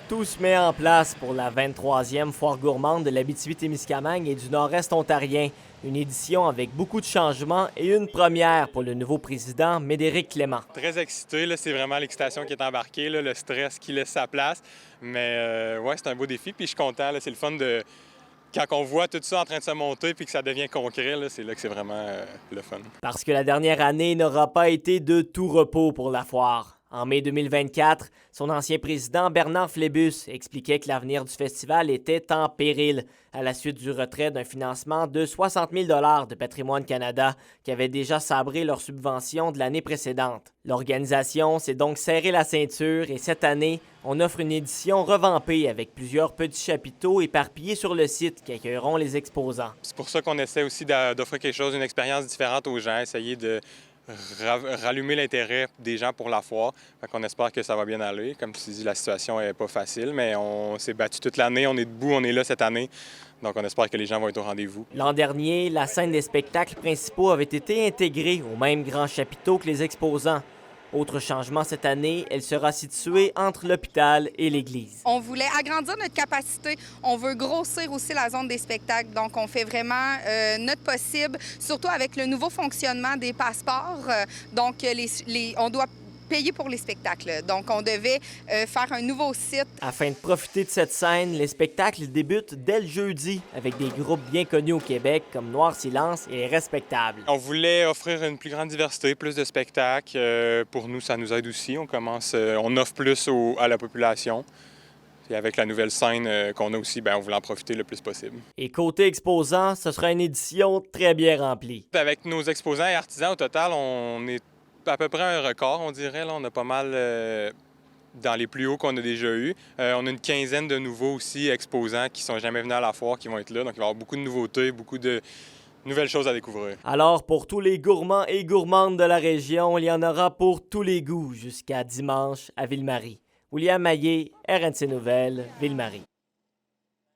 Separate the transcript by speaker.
Speaker 1: Tout se met en place pour la 23e foire gourmande de l'Abitibi-Témiscamingue et du Nord-Est ontarien. Une édition avec beaucoup de changements et une première pour le nouveau président, Médéric Clément.
Speaker 2: Très excité, là, c'est vraiment l'excitation qui est embarquée, là, le stress qui laisse sa place. Mais ouais, c'est un beau défi, puis je suis content. Là, c'est le fun de... Quand on voit tout ça en train de se monter puis que ça devient concret, là, c'est là que c'est vraiment le fun.
Speaker 1: Parce que la dernière année n'aura pas été de tout repos pour la foire. En mai 2024, son ancien président Bernard Flébus expliquait que l'avenir du festival était en péril à la suite du retrait d'un financement de 60 000 $ de Patrimoine Canada qui avait déjà sabré leur subvention de l'année précédente. L'organisation s'est donc serré la ceinture et cette année, on offre une édition revampée avec plusieurs petits chapiteaux éparpillés sur le site qui accueilleront les exposants.
Speaker 2: C'est pour ça qu'on essaie aussi d'offrir quelque chose, une expérience différente aux gens, essayer de rallumer l'intérêt des gens pour la foire. Fait qu'on espère que ça va bien aller. Comme tu dis, la situation n'est pas facile, mais on s'est battu toute l'année, on est debout, on est là cette année. Donc on espère que les gens vont être au rendez-vous.
Speaker 1: L'an dernier, la scène des spectacles principaux avait été intégrée au même grand chapiteau que les exposants. Autre changement cette année, elle sera située entre l'hôpital et l'église.
Speaker 3: On voulait agrandir notre capacité. On veut grossir aussi la zone des spectacles. Donc, on fait vraiment notre possible, surtout avec le nouveau fonctionnement des passeports. Donc, on doit payer pour les spectacles. Donc, on devait faire un nouveau site.
Speaker 1: Afin de profiter de cette scène, les spectacles débutent dès le jeudi avec des groupes bien connus au Québec comme Noir Silence et Les Respectables.
Speaker 2: On voulait offrir une plus grande diversité, plus de spectacles. Pour nous, ça nous aide aussi. On offre plus à la population. Et avec la nouvelle scène qu'on a aussi, on voulait en profiter le plus possible.
Speaker 1: Et côté exposants, ce sera une édition très bien remplie.
Speaker 2: Avec nos exposants et artisans, au total, on est à peu près un record, on dirait. Là, on a pas mal dans les plus hauts qu'on a déjà eu. On a une quinzaine de nouveaux aussi exposants qui sont jamais venus à la foire, qui vont être là. Donc, il va y avoir beaucoup de nouveautés, beaucoup de nouvelles choses à découvrir.
Speaker 1: Alors, pour tous les gourmands et gourmandes de la région, il y en aura pour tous les goûts jusqu'à dimanche à Ville-Marie. William Maillé, RNC Nouvelles, Ville-Marie.